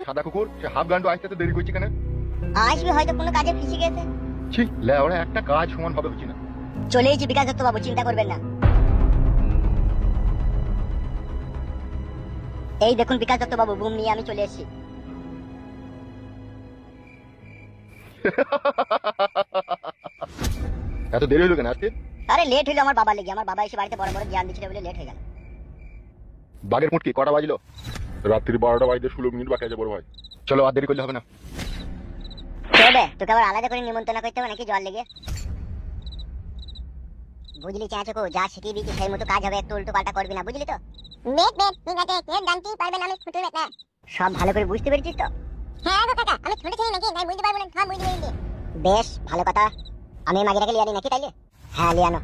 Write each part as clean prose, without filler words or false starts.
সাদা কুকুর সে হাফ গান্ডু আসতে তো দেরি করছে কেন? আসবে হয়তো কোনো কাজে ফেসে গেছে। ছি লেওড়া, একটা কাজ সমান ভাবে হচ্ছে না। চলে এসেছি বিকাশ দত্ত বাবু, চিন্তা করবেন না। এই দেখুন বিকাশ দত্ত বাবু, বুম নিয়ে আমি চলে এসেছি। এত দেরি হলো কেন আসতে? আরে লেট হইলো আমার বাবা লেগে, আমার বাবা এসে বাড়িতে বড় বড় জ্ঞান দিচ্ছিল বলে লেট হয়ে গেল। বাগের মুটকি কটা বাজলো? রাত্রি 12টা বাজতে 16 মিনিট বাকি আছে বড় ভাই। চলো আর দেরি করলে হবে না। তবে তোকে আবার আলাদা করে নিমন্ত্রণ করতে হবে নাকি জল লেগে? বুঝলি চাচকো, যা শিখিয়ে দিয়েছি সেই মতো কাজ হবে, একটু উল্টো পাল্টা করবি না, বুঝলি তো? বেশ বেশ ঠিক আছে, কেউ জানতেই পারবে না আমি ফুটে বেটা। সব ভালো করে বুঝতে পেরেছিস তো? হ্যাঁ গো কাকা, আমি ছোট ছেলে নাকি, তাই বুঝতে পারবো না, সব বুঝতে পেরেছি। বেশ ভালো কথা, আমি মাগিটাকে লিয়ে আনি নাকি তাইলে? হ্যাঁ লিয়ে আনো।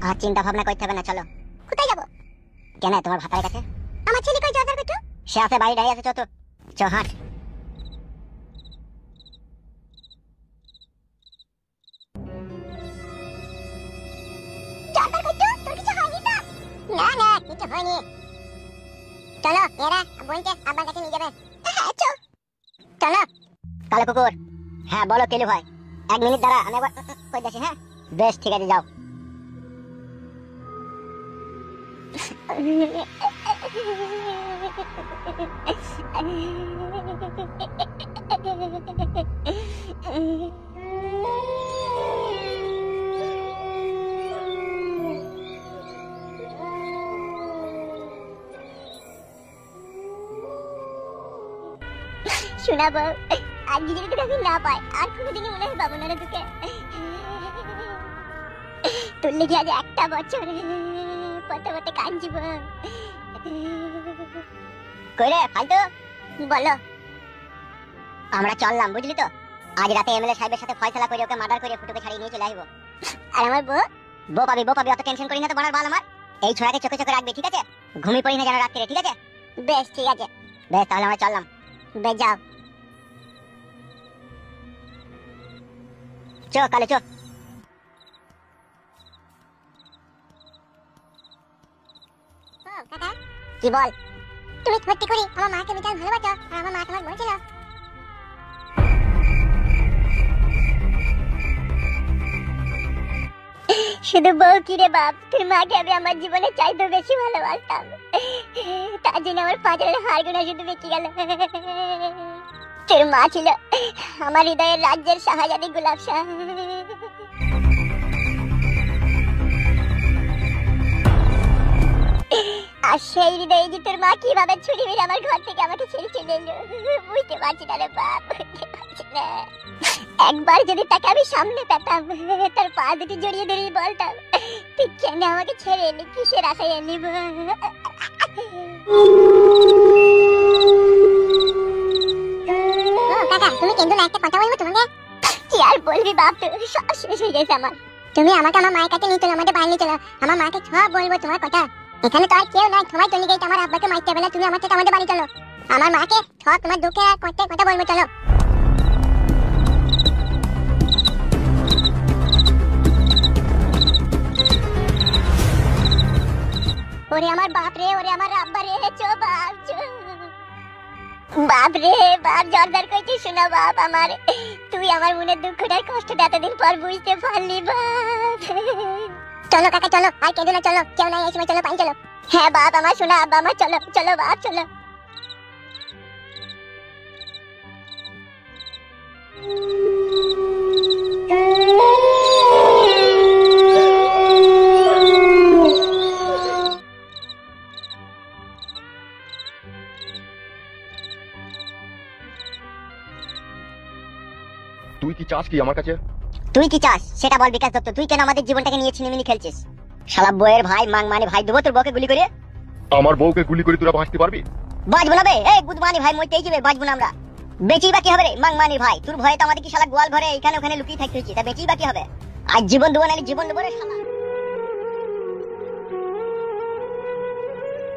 আর চিন্তা ভাবনা করতে হবে না, চলো। কোথায় যাবো? কেন তোমার ভাতার কাছে? আমার ছেলে কই জোর করছো? সে আছে বাড়ি দাঁড়িয়ে আছে, চো তো চ হাঁট। না না কিছু হয়নি, চলো এরা বোনকে আব্বার কাছে নিয়ে যাবে। চলো। কালো কুকুর, হ্যাঁ বলো কেলু ভাই। 1 মিনিট দাঁড়া, আমি একবার কই যাচ্ছি। হ্যাঁ বেশ ঠিক আছে, যাও। শোনাবো, আজ যদি তোকে আমি না পাই আর কোনোদিনই মনে হয় পাবো না রে তোকে। তোর লেগে আজ একটা বছর পথে পথে কাঁদছিব। কই রে ফালতু, বলো। আমরা চললাম বুঝলি তো, আজ রাতে এমএলএ সাহেবের সাথে ফয়সালা করে ওকে মার্ডার করে ফুটুকে ছাড়িয়ে নিয়ে চলে আসবো। আর আমার বউ বউ পাবি, অত টেনশন করি না তো বানার বাল আমার। এই ছোড়াকে চোখে চোখে রাখবি, ঠিক আছে? ঘুমিয়ে পড়ি না যেন রাত্রে, ঠিক আছে? বেশ ঠিক আছে, বেশ তাহলে আমরা চললাম। বেশ যাও, চো কালে চো। কি বল? তুমি সত্যি করে আমার মাকে বিশাল ভালোবাসো, আর আমার মা তোমার বলছিল। শুধু বউ কি রে বাপ, তোর মাকে আমি আমার জীবনে চাইতে বেশি ভালোবাসতাম, তার জন্য আমার পাঁচের হাড় গোনা শুধু বেঁচে গেল। তোর মা ছিল আমার হৃদয়ের রাজ্যের শাহজাদি গোলাপ শাহ। আর সেই হৃদয়ে যে তোর মা কিভাবে ছুরি মেরে আমার ঘর থেকে আমাকে ছেড়ে চলে এলো, বুঝতে পারছি না রে বাপ, বুঝতে পারছি না। একবার যদি তাকে আমি সামনে পেতাম, তার পা দুটি জড়িয়ে ধরিয়ে বলতাম, তুই কেন আমাকে ছেড়ে এলি, কিসের আশায় এলি? তুমি কেন্দ্র একটা কথা বলবো তোমাকে? কি আর বলবি বাপ, সব শেষ হয়ে গেছে আমার। তুমি আমাকে আমার মায়ের কাছে নিয়ে চলো, আমাদের বাড়ি নিয়ে চলো, আমার মাকে সব বলবো তোমার কথা। এখানে তো আর কেউ নাই, তোমার চলে গেছে আমার আব্বাকে মারতে বেলা, তুমি আমার সাথে আমাদের বাড়ি চলো, আমার মাকে সব তোমার দুঃখে আর কষ্টের কথা বলবো, চলো। ওরে আমার বাপ রে, ওরে আমার আব্বা রে, চো বাপ চো। বাপ রে বাপ, জর্দার কইছি শোনা বাপ আমার, তুই আমার মনের দুঃখটার কষ্টটা এতদিন পর বুঝতে পারলি বাপ। চলো কাকা চলো, আর কেঁদো না, চলো, কেউ নাই এই সময়, চলো পাই চলো। হ্যাঁ বাপ আমার, শোনা আব্বা আমার, চলো চলো বাপ চলো। তুই কি চাস কি আমার কাছে? তুই কি চাস সেটা বল বিকাশ দত্ত, তুই কেন আমাদের জীবনটাকে নিয়ে ছিনিমিনি খেলছিস? শালা বউয়ের ভাই মাং মানে ভাই দেবো তোর বউকে গুলি করে? আমার বউকে গুলি করে তোরা বাঁচতে পারবি? বাঁচবো না বে, এই বুধমানি ভাই মরতেই যাবে, বাঁচবো না আমরা। বেঁচেই বাকি হবে রে মাং মানে ভাই, তোর ভয়ে তো আমাদের কি শালা গোয়াল ঘরে এখানে ওখানে লুকিয়ে থাকতে হচ্ছে, তা বেঁচেই বাকি হবে। আজ জীবন দেবো নাহলে জীবন দেবো রে শালা।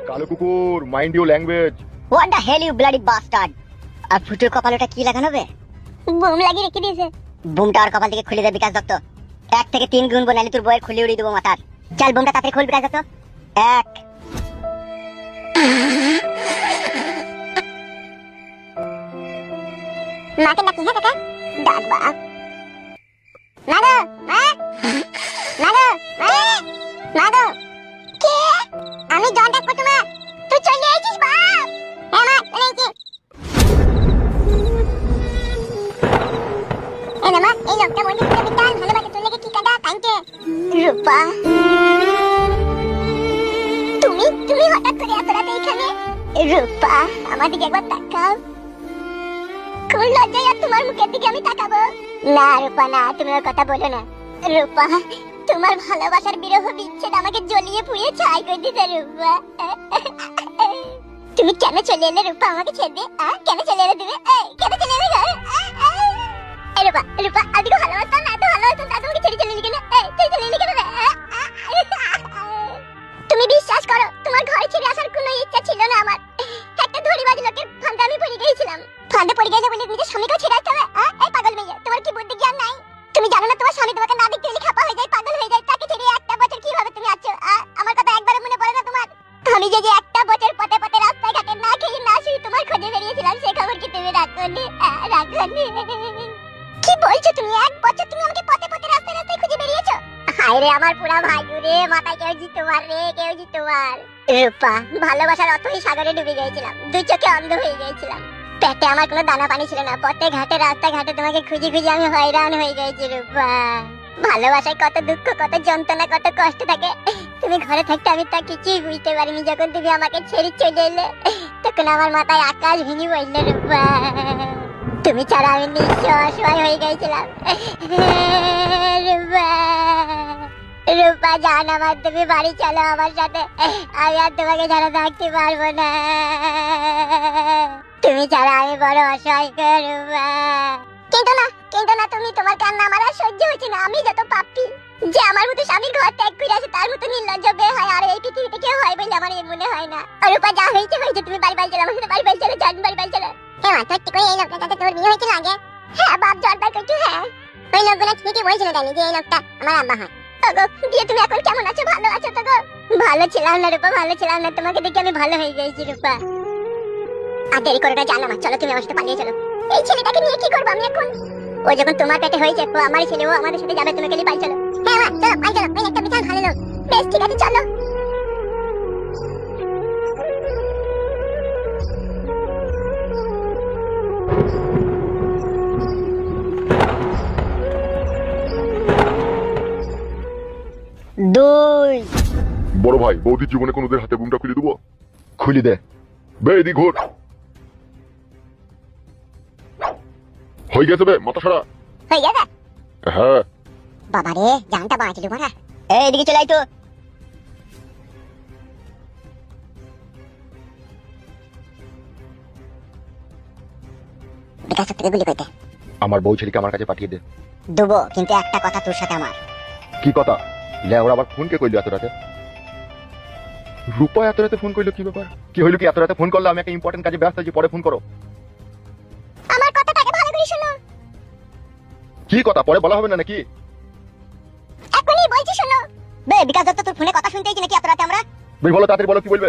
কালো কুকুর, mind your language. What the hell you bloody bastard. আর ফুটোর কপালটা কি লাগানো বে? বুম লাগিয়ে রেখে দিয়েছে। বুমটা আর কপাল থেকে খুলে দে বিকাশ দত্ত, 1 থেকে 3 গুনবো, নাহলে তোর বউয়ের খুলে উড়িয়ে দেবো মাথার। চল বুমটা তাড়াতাড়ি খুল বিকাশ দত্ত। 1 মাকে ডাকি হ্যাঁ কাকা ডাক বাপ মাগো মা মাগো মাগো কে আমি জন ডাকবো তোমার তুই চলে এসেছিস বাপ হ্যাঁ মা চলে এসেছি এই না মা এই লোকটা মন্দির থেকে বিদ্যান ভালোবাসে তোর লেগে ঠিকাটা কাঁদছে রূপা তুমি হঠাৎ করে এত রাতে এখানে রূপা আমার দিকে একবার তাকাও কোন লজ্জায় আর তোমার মুখের দিকে আমি তাকাবো না রূপা না তুমি ওর কথা বলো না রূপা তোমার ভালোবাসার বিরহ বিচ্ছেদ আমাকে জ্বলিয়ে পুড়িয়ে ছাই করে দিতে রূপা তুমি কেন চলে এলে রূপা আমাকে ছেড়ে দিয়ে কেন চলে এলে তুমি কেন চলে এলে রূপা রূপা আদিকে ভালোবাসতাম না এত ভালোবাসতাম তা তোমাকে ছেড়ে চলে এলি কেন ছেড়ে চলে এলি কেন তুমি বিশ্বাস করো তোমার ঘর ছেড়ে আসার কোনো ইচ্ছা ছিল না আমার একটা ধরিবাজ লোকের ফাঁদে আমি পড়ে গিয়েছিলাম ফাঁদে পড়ে গেলে বলে নিজের স্বামীকেও ছেড়ে আসতে হবে এই পাগল মেয়ে তোমার কি বুদ্ধি জ্ঞান নাই তুমি জানো না তোমার স্বামী তোমাকে না দেখতে এলে খাপা হয়ে যায় পাগল হয়ে যায় তাকে ছেড়ে একটা বছর কিভাবে তুমি আছো আমার কথা একবারে মনে পড়ে না তোমার আমি যে একটা বছর পথে পথে রাস্তায় ঘাটে না খেয়ে না শুয়ে তোমার খোঁজে বেরিয়েছিলাম সে খবর কি তুমি রাখোনি কি বলছো তুমি এক বছর তুমি আমাকে পথে পথে রাস্তায় রাস্তায় খুঁজে বেরিয়েছো হায় রে আমার পুরা ভাই রে মাথায় কেউ জি তোমার রে কেউ জি তোমার রূপা ভালোবাসার অথই সাগরে ডুবে গিয়েছিলাম দুই চোখে অন্ধ হয়ে গিয়েছিলাম পেটে আমার কোনো দানা পানি ছিল না পথে ঘাটে রাস্তায় ঘাটে তোমাকে খুঁজে খুঁজে আমি হয়রান হয়ে গেছি রূপা ভালোবাসায় কত দুঃখ কত যন্ত্রণা কত কষ্ট থাকে তুমি ঘরে থাকতে আমি তা কিছুই বুঝতে পারিনি যখন তুমি আমাকে ছেড়ে চলে এলে তখন আমার মাথায় আকাশ ভেঙে পড়লো রূপা তুমি ছাড়া আমি নিঃস্ব অসহায় হয়ে গেছিলাম রূপা রূপা জান আমার তুমি বাড়ি চলো আমার সাথে আমি আর তোমাকে ছাড়া থাকতে পারবো না তুমি ছাড়া আমি বড় অসহায় রূপা কিন্তু না তুমি তোমার কান্না আমার আর সহ্য হচ্ছে না আমি যত পাপী যে আমার মতো স্বামীর ঘর ত্যাগ করে আসে তার মতো নির্লজ্জ বের হয় আর এই পৃথিবীতে কেউ হয় বলে আমার এই মনে হয় না রূপা যা হয়েছে হয়েছে তুমি বাড়ি চলো আমার সাথে বাড়ি চলো জান বাড়ি চলো হ্যাঁ মা তোর এই লোকটার সাথে তোর বিয়ে হয়েছিল আগে হ্যাঁ বাপ জর্দার করছো হ্যাঁ ওই লোকগুলো ঠিকই বলছিল তাই যে এই লোকটা আমার আব্বা হয় ওগো দিয়ে তুমি এখন কেমন আছো ভালো আছো তো গো ভালো ছিলাম না রূপা ভালো ছিলাম না তোমাকে দেখে আমি ভালো হয়ে গেছি রূপা আর দেরি করে না জানো মা চলো তুমি আমার সাথে পালিয়ে চলো এই ছেলেটাকে নিয়ে কি করবো আমি এখন ও যখন তোমার পেটে হয়েছে ও আমার ছেলে ও আমাদের সাথে যাবে তুমি খালি পাই চলো হ্যাঁ মা চলো পাই চলো ওই একটা বিশাল ভালো লোক বেশ ঠিক আছে চলো দুই বড় ভাই বৌদির জীবনে কোন ওদের হাতে বুমটা খুলে দেবো খুলে দে বে এদিক ঘোর হয়ে গেছে বে মাথা সারা হয়ে গেছে হ্যাঁ বাবা রে জানটা বাঁচলো বাড়া এইদিকে চলে আয় তো বিকাশ থেকে গুলি করতে আমার বউ ছেলেকে আমার কাছে পাঠিয়ে দে দেবো কিন্তু একটা কথা তোর সাথে আমার কি কথা লে ওরা আবার ফোন কে কইলো এত রাতে রূপা এত রাতে ফোন করলো কি ব্যাপার কি হইলো কি এত রাতে ফোন করলো আমি একটা ইম্পর্টেন্ট কাজে ব্যস্ত আছি পরে ফোন করো আমার কথাটাকে ভালো করে শোনো কি কথা পরে বলা হবে না নাকি এখনই বলছি শোনো বে বিকাশ দত্ত তোর ফোনে কথা শুনতেই কি নাকি এত রাতে আমরা বেশ বলো তাড়াতাড়ি বলো কি বলবে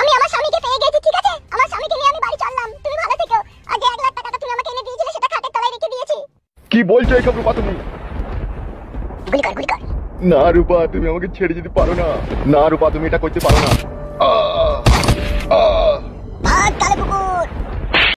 আমি আমার স্বামীকে পেয়ে গেছি ঠিক আছে আমার স্বামীকে নিয়ে আমি বাড়ি চললাম তুমি ভালো থেকো আগে 1 লাখ টাকাটা তুমি আমাকে এনে দিয়েছিলে সেটা খাটের তলায় রেখে দিয়েছি কি বলছো এইসব রূপা তুমি গুলি কর না রূপা তুমি আমাকে ছেড়ে যেতে পারো না না রূপা তুমি এটা করতে পারো না